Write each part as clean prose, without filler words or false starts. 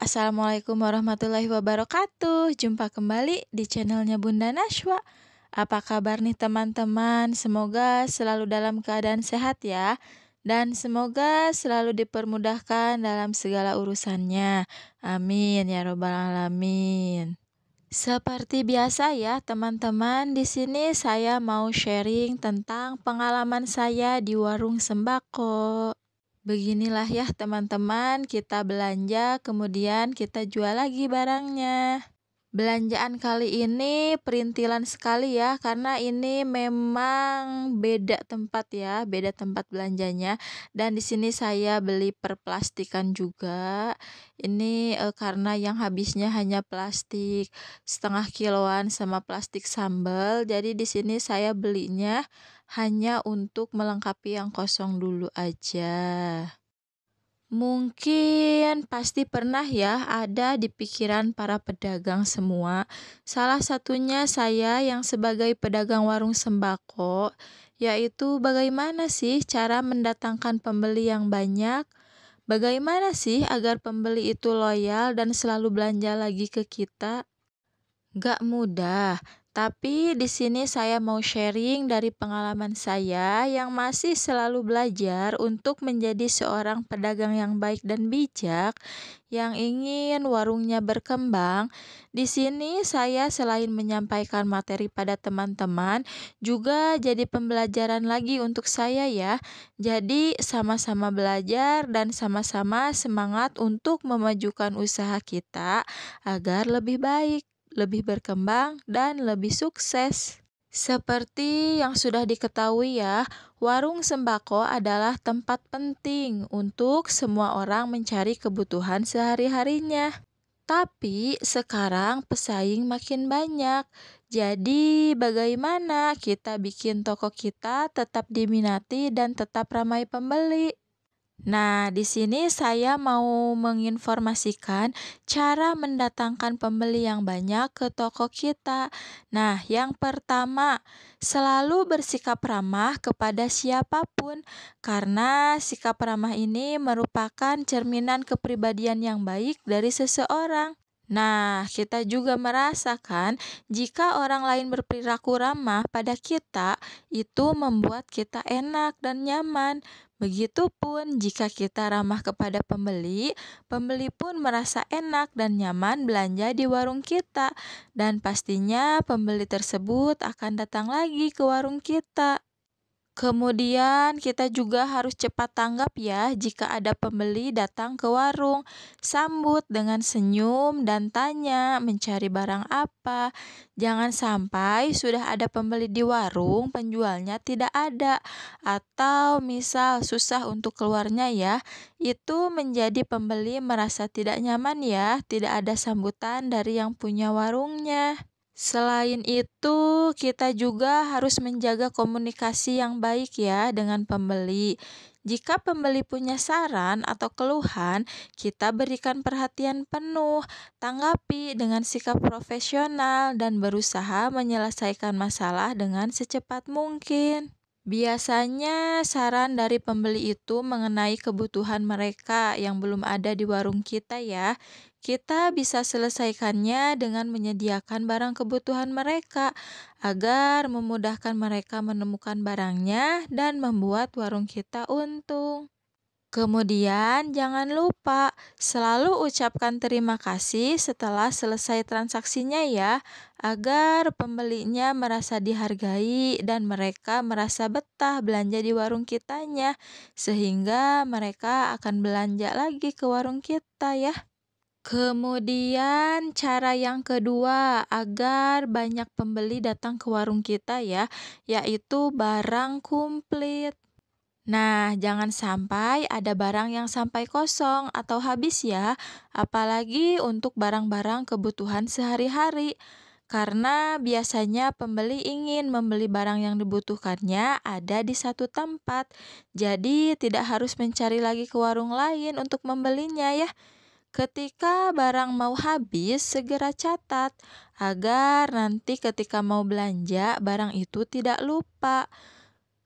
Assalamualaikum warahmatullahi wabarakatuh. Jumpa kembali di channelnya Bunda Nashwa. Apa kabar nih teman-teman? Semoga selalu dalam keadaan sehat ya. Dan semoga selalu dipermudahkan dalam segala urusannya. Amin ya robbal alamin. Seperti biasa ya teman-teman, di sini saya mau sharing tentang pengalaman saya di warung sembako. Beginilah ya teman-teman, kita belanja kemudian kita jual lagi barangnya. Belanjaan kali ini perintilan sekali ya, karena ini memang beda tempat ya, beda tempat belanjanya. Dan di sini saya beli per plastikan juga. Ini karena yang habisnya hanya plastik setengah kiloan sama plastik sambal. Jadi di sini saya belinya hanya untuk melengkapi yang kosong dulu aja. Mungkin pasti pernah ya ada di pikiran para pedagang semua. Salah satunya saya yang sebagai pedagang warung sembako, yaitu bagaimana sih cara mendatangkan pembeli yang banyak? Bagaimana sih agar pembeli itu loyal dan selalu belanja lagi ke kita? Gak mudah, tapi di sini saya mau sharing dari pengalaman saya yang masih selalu belajar untuk menjadi seorang pedagang yang baik dan bijak, yang ingin warungnya berkembang. Di sini saya selain menyampaikan materi pada teman-teman, juga jadi pembelajaran lagi untuk saya ya. Jadi sama-sama belajar dan sama-sama semangat untuk memajukan usaha kita agar lebih baik, lebih berkembang, dan lebih sukses. Seperti yang sudah diketahui ya, warung sembako adalah tempat penting untuk semua orang mencari kebutuhan sehari-harinya. Tapi sekarang pesaing makin banyak. Jadi bagaimana kita bikin toko kita tetap diminati dan tetap ramai pembeli? Nah, di sini saya mau menginformasikan cara mendatangkan pembeli yang banyak ke toko kita. Nah, yang pertama, selalu bersikap ramah kepada siapapun, karena sikap ramah ini merupakan cerminan kepribadian yang baik dari seseorang. Nah, kita juga merasakan jika orang lain berperilaku ramah pada kita, itu membuat kita enak dan nyaman. Begitupun jika kita ramah kepada pembeli, pembeli pun merasa enak dan nyaman belanja di warung kita. Dan pastinya pembeli tersebut akan datang lagi ke warung kita. Kemudian kita juga harus cepat tanggap ya jika ada pembeli datang ke warung. Sambut dengan senyum dan tanya mencari barang apa. Jangan sampai sudah ada pembeli di warung, penjualnya tidak ada. Atau misal susah untuk keluarnya ya. Itu menjadi pembeli merasa tidak nyaman ya, tidak ada sambutan dari yang punya warungnya. Selain itu, kita juga harus menjaga komunikasi yang baik ya dengan pembeli. Jika pembeli punya saran atau keluhan, kita berikan perhatian penuh, tanggapi dengan sikap profesional dan berusaha menyelesaikan masalah dengan secepat mungkin. Biasanya saran dari pembeli itu mengenai kebutuhan mereka yang belum ada di warung kita ya. Kita bisa selesaikannya dengan menyediakan barang kebutuhan mereka agar memudahkan mereka menemukan barangnya dan membuat warung kita untung. Kemudian jangan lupa selalu ucapkan terima kasih setelah selesai transaksinya ya, agar pembelinya merasa dihargai dan mereka merasa betah belanja di warung kitanya, sehingga mereka akan belanja lagi ke warung kita ya. Kemudian cara yang kedua agar banyak pembeli datang ke warung kita ya, yaitu barang komplit. Nah, jangan sampai ada barang yang sampai kosong atau habis ya, apalagi untuk barang-barang kebutuhan sehari-hari. Karena biasanya pembeli ingin membeli barang yang dibutuhkannya ada di satu tempat. Jadi tidak harus mencari lagi ke warung lain untuk membelinya ya. Ketika barang mau habis, segera catat agar nanti ketika mau belanja barang itu tidak lupa.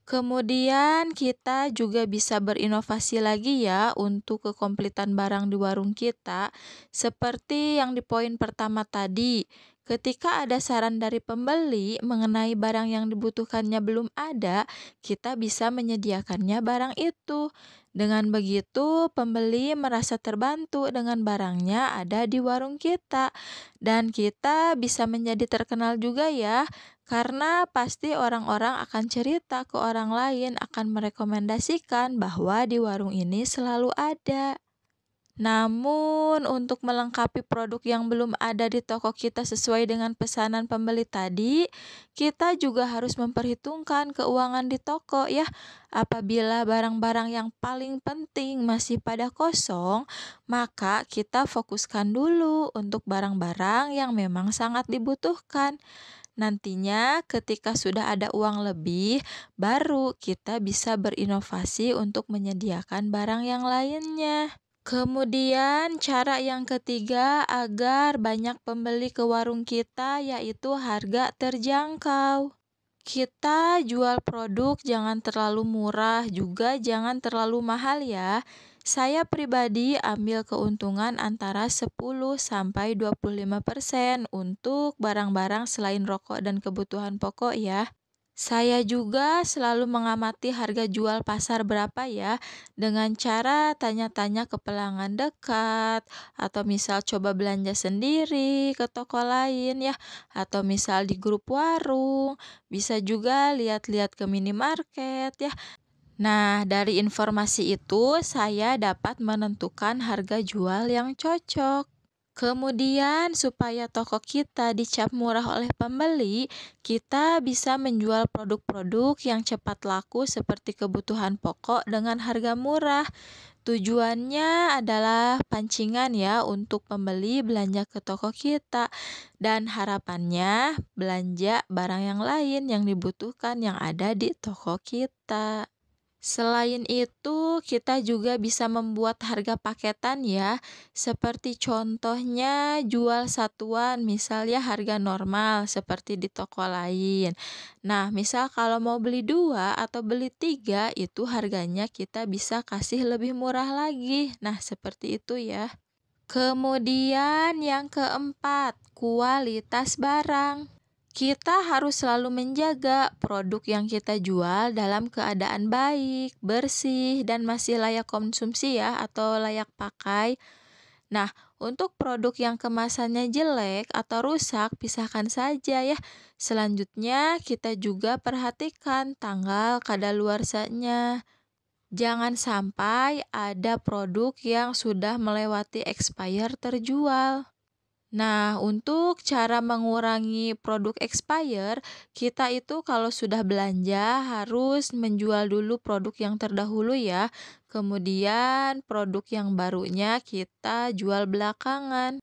Kemudian kita juga bisa berinovasi lagi ya untuk kekompletan barang di warung kita, seperti yang di poin pertama tadi. Ketika ada saran dari pembeli mengenai barang yang dibutuhkannya belum ada, kita bisa menyediakannya barang itu. Dengan begitu, pembeli merasa terbantu dengan barangnya ada di warung kita, dan kita bisa menjadi terkenal juga ya. Karena pasti orang-orang akan cerita ke orang lain, akan merekomendasikan bahwa di warung ini selalu ada. Namun, untuk melengkapi produk yang belum ada di toko kita sesuai dengan pesanan pembeli tadi, kita juga harus memperhitungkan keuangan di toko ya. Apabila barang-barang yang paling penting masih pada kosong, maka kita fokuskan dulu untuk barang-barang yang memang sangat dibutuhkan. Nantinya, ketika sudah ada uang lebih, baru kita bisa berinovasi untuk menyediakan barang yang lainnya. Kemudian, cara yang ketiga agar banyak pembeli ke warung kita yaitu harga terjangkau. Kita jual produk jangan terlalu murah, juga jangan terlalu mahal ya. Saya pribadi ambil keuntungan antara 10 sampai 25% untuk barang-barang selain rokok dan kebutuhan pokok ya. Saya juga selalu mengamati harga jual pasar berapa ya, dengan cara tanya-tanya ke pelanggan dekat, atau misal coba belanja sendiri ke toko lain ya, atau misal di grup warung, bisa juga lihat-lihat ke minimarket ya. Nah, dari informasi itu saya dapat menentukan harga jual yang cocok. Kemudian, supaya toko kita dicap murah oleh pembeli, kita bisa menjual produk-produk yang cepat laku seperti kebutuhan pokok dengan harga murah. Tujuannya adalah pancingan ya untuk pembeli belanja ke toko kita, dan harapannya belanja barang yang lain yang dibutuhkan yang ada di toko kita. Selain itu, kita juga bisa membuat harga paketan ya, seperti contohnya jual satuan, misalnya harga normal seperti di toko lain. Nah, misal kalau mau beli dua atau beli tiga, itu harganya kita bisa kasih lebih murah lagi. Nah, seperti itu ya. Kemudian yang keempat, kualitas barang. Kita harus selalu menjaga produk yang kita jual dalam keadaan baik, bersih, dan masih layak konsumsi ya atau layak pakai. Nah, untuk produk yang kemasannya jelek atau rusak, pisahkan saja ya. Selanjutnya, kita juga perhatikan tanggal kadaluarsanya. Jangan sampai ada produk yang sudah melewati expire terjual. Nah, untuk cara mengurangi produk expire, kita itu kalau sudah belanja harus menjual dulu produk yang terdahulu ya. Kemudian produk yang barunya kita jual belakangan.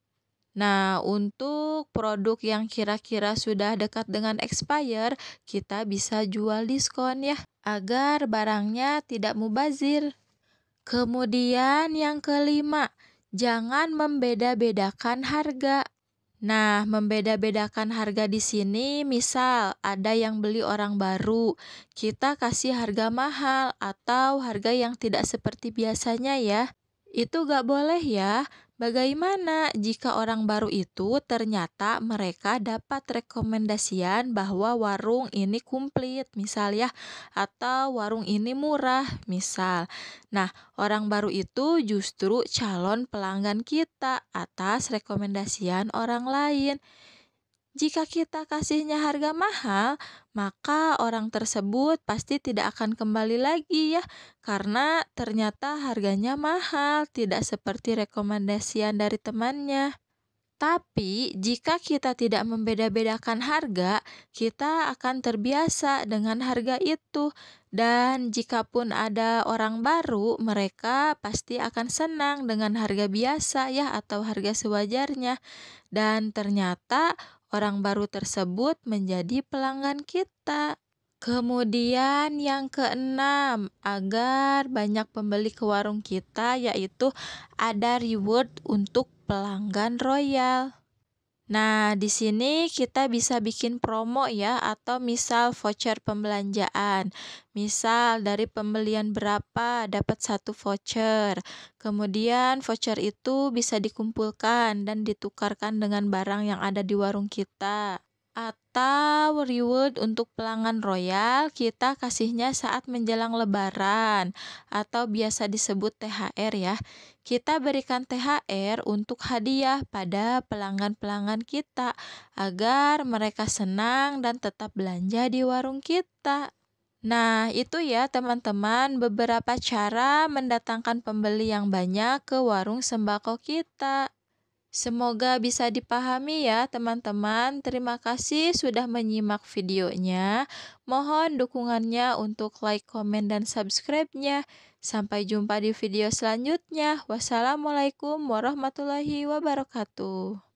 Nah, untuk produk yang kira-kira sudah dekat dengan expire, kita bisa jual diskon ya, agar barangnya tidak mubazir. Kemudian yang kelima, jangan membeda-bedakan harga. Nah, membeda-bedakan harga di sini, misal ada yang beli orang baru, kita kasih harga mahal atau harga yang tidak seperti biasanya ya. Itu gak boleh ya. Bagaimana jika orang baru itu ternyata mereka dapat rekomendasian bahwa warung ini komplit, misal ya, atau warung ini murah, misal. Nah, orang baru itu justru calon pelanggan kita atas rekomendasian orang lain. Jika kita kasihnya harga mahal, maka orang tersebut pasti tidak akan kembali lagi ya, karena ternyata harganya mahal, tidak seperti rekomendasian dari temannya. Tapi, jika kita tidak membeda-bedakan harga, kita akan terbiasa dengan harga itu. Dan jikapun ada orang baru, mereka pasti akan senang dengan harga biasa ya atau harga sewajarnya. Dan ternyata orang baru tersebut menjadi pelanggan kita. Kemudian yang keenam, agar banyak pembeli ke warung kita yaitu ada reward untuk pelanggan royal. Nah, di sini kita bisa bikin promo ya, atau misal voucher pembelanjaan. Misal dari pembelian berapa dapat satu voucher. Kemudian voucher itu bisa dikumpulkan dan ditukarkan dengan barang yang ada di warung kita. Atau reward untuk pelanggan royal kita kasihnya saat menjelang lebaran atau biasa disebut THR ya. Kita berikan THR untuk hadiah pada pelanggan-pelanggan kita agar mereka senang dan tetap belanja di warung kita. Nah, itu ya teman-teman beberapa cara mendatangkan pembeli yang banyak ke warung sembako kita. Semoga bisa dipahami ya teman-teman. Terima kasih sudah menyimak videonya. Mohon dukungannya untuk like, komen, dan subscribe-nya. Sampai jumpa di video selanjutnya. Wassalamualaikum warahmatullahi wabarakatuh.